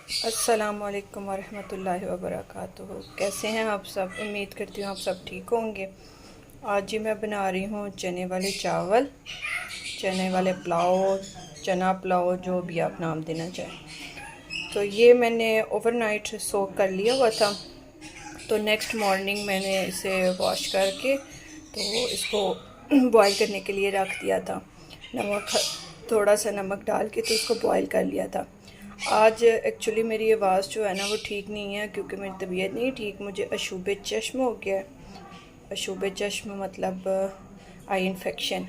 अस्सलामुअलैकुम वरहमतुल्लाहि वबरकातुहू। कैसे हैं आप सब? उम्मीद करती हूँ आप सब ठीक होंगे। आज जी मैं बना रही हूँ चने वाले चावल, चने वाले पुलाव, चना पुलाव, जो भी आप नाम देना चाहें। तो ये मैंने ओवरनाइट सोक कर लिया हुआ था। तो नेक्स्ट मॉर्निंग मैंने इसे वॉश करके तो इसको बॉईल करने के लिए रख दिया था। थोड़ा सा नमक डाल के तो इसको बॉईल कर लिया था। आज एक्चुअली मेरी आवाज़ जो है ना वो ठीक नहीं है, क्योंकि मेरी तबीयत नहीं ठीक। मुझे अशूब चश्म हो गया है। अशूब चश्म मतलब आई इन्फेक्शन।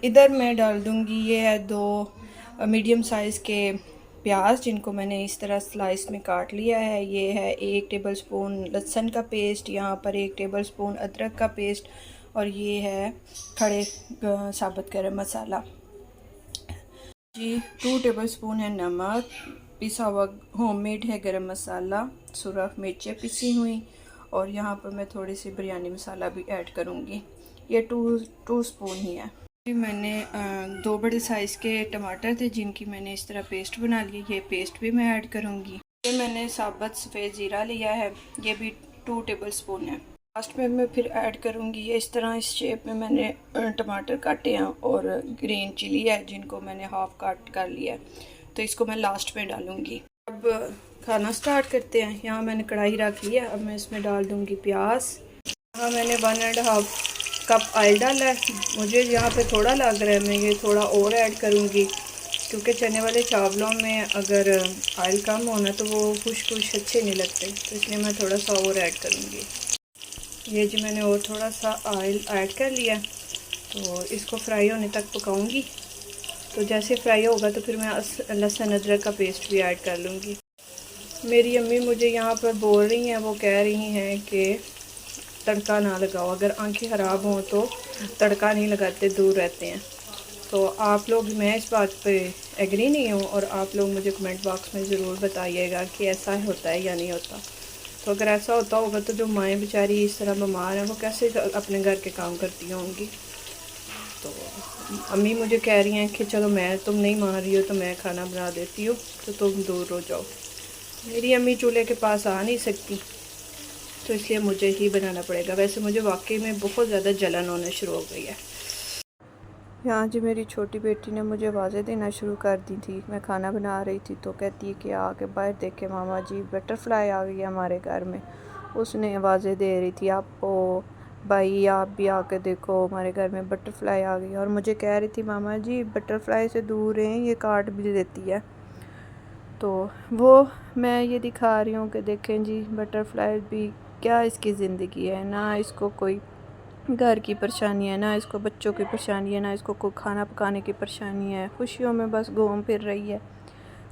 इधर मैं डाल दूँगी, ये है 2 मीडियम साइज़ के प्याज, जिनको मैंने इस तरह स्लाइस में काट लिया है। ये है 1 टेबलस्पून लहसुन का पेस्ट, यहाँ पर 1 टेबलस्पून अदरक का पेस्ट, और ये है खड़े साबुत गरम मसाला जी। 2 टेबलस्पून है नमक, पिसा हुआ होममेड है गरम मसाला, सुरख मिर्चें पिसी हुई, और यहाँ पर मैं थोड़ी सी बिरयानी मसाला भी ऐड करूँगी। ये टू स्पून ही है जी। मैंने 2 बड़े साइज़ के टमाटर थे, जिनकी मैंने इस तरह पेस्ट बना ली। ये पेस्ट भी मैं ऐड करूँगी। ये मैंने साबुत सफ़ेद ज़ीरा लिया है, ये भी 2 टेबलस्पून है। लास्ट में मैं फिर ऐड करूँगी, ये इस तरह इस शेप में मैंने टमाटर काटे हैं, और ग्रीन चिली है जिनको मैंने हाफ काट कर लिया है। तो इसको मैं लास्ट में डालूँगी। अब खाना स्टार्ट करते हैं। यहाँ मैंने कढ़ाई रख ली है, अब मैं इसमें डाल दूँगी प्याज। यहाँ मैंने 1.5 कप ऑयल डाला है। मुझे यहाँ पे थोड़ा लग रहा है, मैं ये थोड़ा और ऐड करूँगी, क्योंकि चने वाले चावलों में अगर ऑयल कम होना तो वो खुश अच्छे नहीं लगते, तो इसलिए मैं थोड़ा सा और ऐड करूँगी। ये जी मैंने और थोड़ा सा ऑयल ऐड कर लिया, तो इसको फ्राई होने तक पकाऊंगी। तो जैसे फ्राई होगा तो फिर मैं लहसुन अदरक का पेस्ट भी ऐड कर लूँगी। मेरी अम्मी मुझे यहाँ पर बोल रही हैं, वो कह रही हैं कि तड़का ना लगाओ, अगर आंखें ख़राब हों तो तड़का नहीं लगाते, दूर रहते हैं। तो आप लोग, मैं इस बात पे एग्री नहीं हूँ, और आप लोग मुझे कमेंट बॉक्स में ज़रूर बताइएगा कि ऐसा होता है या नहीं होता। तो अगर ऐसा होता होगा तो जो माएँ बेचारी इस तरह बीमार हैं, वो कैसे अपने घर के काम करती होंगी। तो अम्मी मुझे कह रही हैं कि चलो, मैं तुम नहीं मान रही हो तो मैं खाना बना देती हूँ, तो तुम दूर हो जाओ। मेरी अम्मी चूल्हे के पास आ नहीं सकती, तो इसलिए मुझे ही बनाना पड़ेगा। वैसे मुझे वाकई में बहुत ज़्यादा जलन होने शुरू हो गई है। यहाँ जी मेरी छोटी बेटी ने मुझे आवाज़ें देना शुरू कर दी थी। मैं खाना बना रही थी तो कहती है कि आके बाहर देखे मामा जी, बटरफ्लाई आ गई है हमारे घर में। उसने आवाज़ें दे रही थी, आपको भाई आप भी आके देखो, हमारे घर में बटरफ्लाई आ गई। और मुझे कह रही थी मामा जी बटरफ्लाई से दूर रहें, ये काट भी देती है। तो वो मैं ये दिखा रही हूँ कि देखें जी, बटरफ्लाई भी क्या इसकी ज़िंदगी है, ना इसको कोई घर की परेशानी है, ना इसको बच्चों की परेशानी है, ना इसको कोई खाना पकाने की परेशानी है। खुशियों में बस घूम फिर रही है।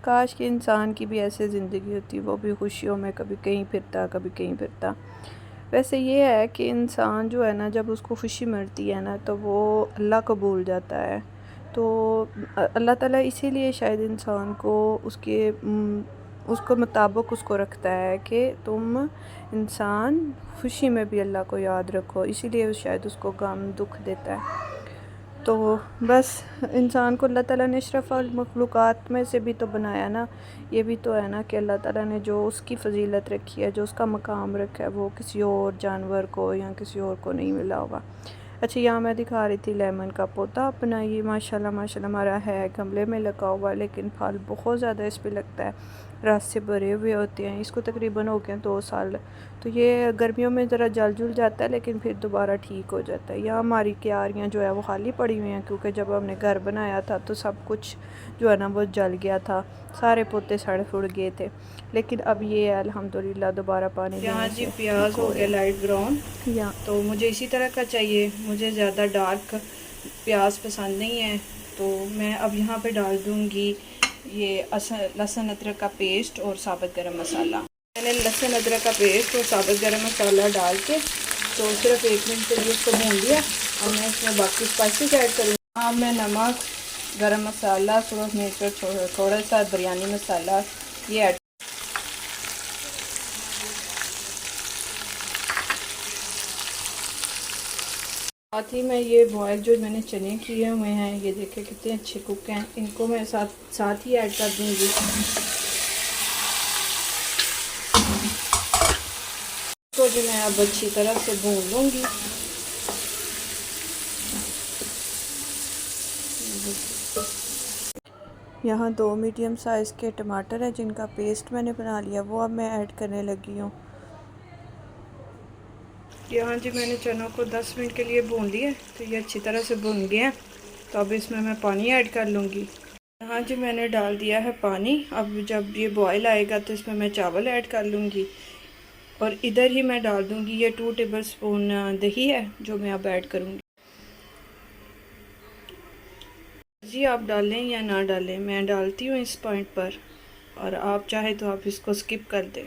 काश कि इंसान की भी ऐसे ज़िंदगी होती, वो भी खुशियों में कभी कहीं फिरता कभी कहीं फिरता। वैसे ये है कि इंसान जो है ना, जब उसको खुशी मिलती है ना, तो वो अल्लाह को भूल जाता है। तो अल्लाह ताला इसीलिए शायद इंसान को उसको मुताबिक उसको रखता है कि तुम इंसान खुशी में भी अल्लाह को याद रखो, इसीलिए शायद उसको गम दुख देता है। तो बस इंसान को अल्लाह ताला ने अशरफुल मखलूक़ात में से भी तो बनाया ना। ये भी तो है ना कि अल्लाह ताला ने जो उसकी फ़जीलत रखी है, जो उसका मकाम रखा है, वो किसी और जानवर को या किसी और को नहीं मिला होगा। अच्छा, यहाँ मैं दिखा रही थी लेमन का पौधा अपना। ये माशाल्लाह माशाल्लाह हमारा है, गमले में लगा हुआ, लेकिन फल बहुत ज़्यादा इस पर लगता है, रस से भरे हुए होते हैं। इसको तकरीबन हो गए 2 साल। तो ये गर्मियों में ज़रा जल जुल जाता है, लेकिन फिर दोबारा ठीक हो जाता है। यहाँ हमारी क्यारियाँ जो है वो खाली पड़ी हुई हैं, क्योंकि जब हमने घर बनाया था तो सब कुछ जो है ना वो जल गया था, सारे पौधे सड़ फुड़ गए थे। लेकिन अब ये है अल्हम्दुलिल्लाह, दोबारा पानी यहाँ जी प्याज हो गया लाइट ब्राउन। यहाँ तो मुझे इसी तरह का चाहिए, मुझे ज़्यादा डार्क प्याज पसंद नहीं है। तो मैं अब यहाँ पे डाल दूँगी ये लहसुन अदरक का पेस्ट और साबुत गरम मसाला। मैंने लहसुन अदरक का पेस्ट और साबुत गरम मसाला डाल के तो सिर्फ 1 मिनट के लिए इसको भून लिया। और मैं इसमें बाकी स्पाइसेस ऐड करूँगी। अब मैं नमक, गरम मसाला, सुरख मिर्च और थोड़ा सा बिरयानी मसाला ये ऐड। साथ ही मैं ये बॉयल जो मैंने चने किए हुए हैं, ये देखें कितने अच्छे कुक हैं, इनको मैं साथ ही ऐड कर दूँगी। इसको जो मैं अब अच्छी तरह से भून लूँगी। यहाँ 2 मीडियम साइज़ के टमाटर हैं जिनका पेस्ट मैंने बना लिया, वो अब मैं ऐड करने लगी हूँ। यहाँ जी मैंने चनों को 10 मिनट के लिए भून लिया, तो ये अच्छी तरह से भून गया। तो अब इसमें मैं पानी ऐड कर लूँगी। यहाँ जी मैंने डाल दिया है पानी। अब जब ये बॉयल आएगा तो इसमें मैं चावल ऐड कर लूँगी और इधर ही मैं डाल दूँगी ये 2 टेबल स्पून दही है जो मैं अब ऐड करूँगी। जी आप डालें या ना डालें, मैं डालती हूँ इस पॉइंट पर, और आप चाहे तो आप इसको स्किप कर दें।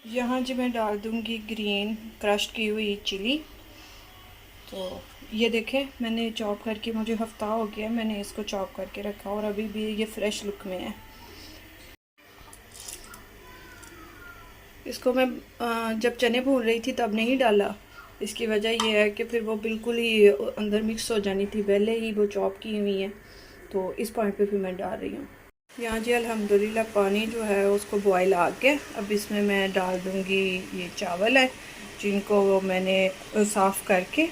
यहाँ जी मैं डाल दूँगी ग्रीन क्रश की हुई चिली। तो ये देखें मैंने चॉप करके, मुझे हफ्ता हो गया मैंने इसको चॉप करके रखा और अभी भी ये फ्रेश लुक में है। इसको मैं जब चने भून रही थी तब नहीं डाला। इसकी वजह यह है कि फिर वो बिल्कुल ही अंदर मिक्स हो जानी थी, पहले ही वो चॉप की हुई है। तो इस पॉइंट पे फिर मैं डाल रही हूँ। यहाँ जी अल्हम्दुलिल्लाह पानी जो है उसको बॉयल आ गया। अब इसमें मैं डाल दूँगी ये चावल है जिनको मैंने साफ़ करके,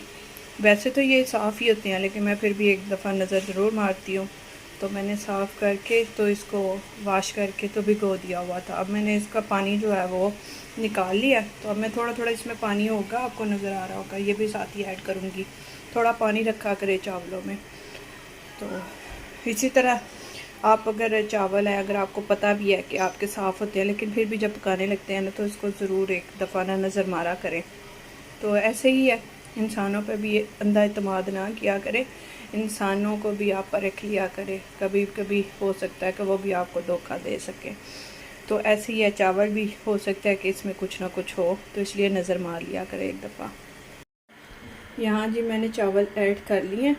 वैसे तो ये साफ़ ही होते हैं लेकिन मैं फिर भी एक दफ़ा नज़र ज़रूर मारती हूँ। तो मैंने साफ़ करके तो इसको वॉश करके तो भिगो दिया हुआ था। अब मैंने इसका पानी जो है वो निकाल लिया। तो अब मैं थोड़ा थोड़ा इसमें पानी होगा, आपको नज़र आ रहा होगा, ये भी साथ ही ऐड करूँगी। थोड़ा पानी रखा करे चावलों में। तो इसी तरह आप अगर चावल है, अगर आपको पता भी है कि आपके साफ़ होते हैं लेकिन फिर भी जब पकाने लगते हैं ना तो इसको ज़रूर एक दफ़ा ना नज़र मारा करें। तो ऐसे ही है, इंसानों पे भी अंधा एतमाद ना किया करें, इंसानों को भी आप परख लिया करें। कभी कभी हो सकता है कि वो भी आपको धोखा दे सके। तो ऐसे ही है, चावल भी हो सकता है कि इसमें कुछ ना कुछ हो, तो इसलिए नज़र मार लिया करें एक दफ़ा। यहाँ जी मैंने चावल ऐड कर लिए।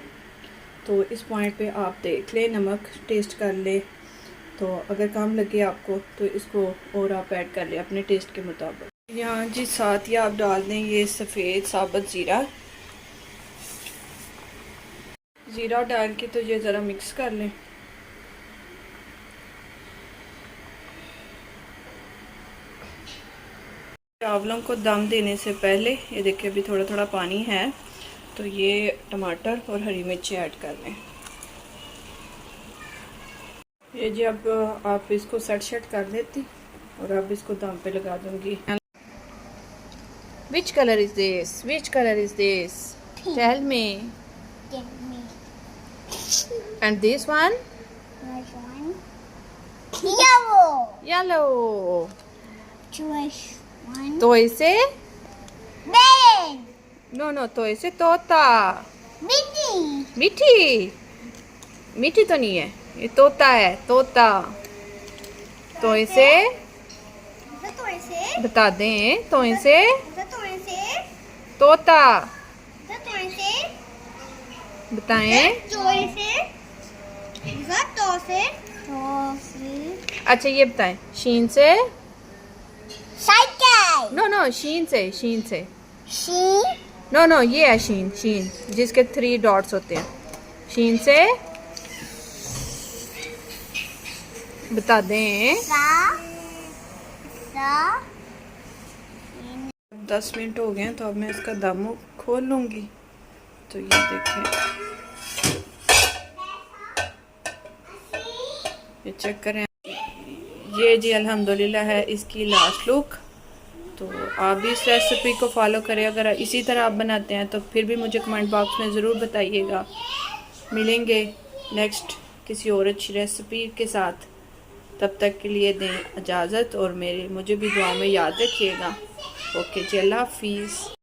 तो इस पॉइंट पे आप देख लें, नमक टेस्ट कर ले। तो अगर कम लगे आपको तो इसको और आप ऐड कर लें अपने टेस्ट के मुताबिक। यहाँ जी साथ ही आप डाल दें ये सफ़ेद साबुत ज़ीरा डाल के तो ये ज़रा मिक्स कर लें। चावलों को दम देने से पहले ये देखिए अभी थोड़ा थोड़ा पानी है, तो ये टमाटर और हरी मिर्ची ऐड कर लें। ये जी अब आप इसको सेट कर देती और अब इसको दम पे लगा दूंगी। Which color is this? Which color is this? Tell me. And this one? Yellow. Yellow. Choice one. तो इसे Red. नो तो इसे तोता। Minty. मीठी मीठी तो नहीं है, ये तोता है, तोता। तो इसे बता दें, तो इसे तोता बताएं। अच्छा ये बताएं, शीन से। Cycle. नो शीन से, शीन से। She. नो ये है शीन, शीन जिसके 3 डॉट्स होते हैं। शीन से बता दें। 10 मिनट हो गए हैं, तो अब मैं इसका दम खोल लूँगी। तो ये देखें, ये चेक करें। ये जी अल्हम्दुलिल्लाह है इसकी लास्ट लुक। तो आप भी इस रेसिपी को फॉलो करें। अगर इसी तरह आप बनाते हैं तो फिर भी मुझे कमेंट बॉक्स में ज़रूर बताइएगा। मिलेंगे नेक्स्ट किसी और अच्छी रेसिपी के साथ। तब तक के लिए दें इजाज़त और मुझे भी दुआ में याद रखिएगा। ओके जी, अल्लाह हाफिज़।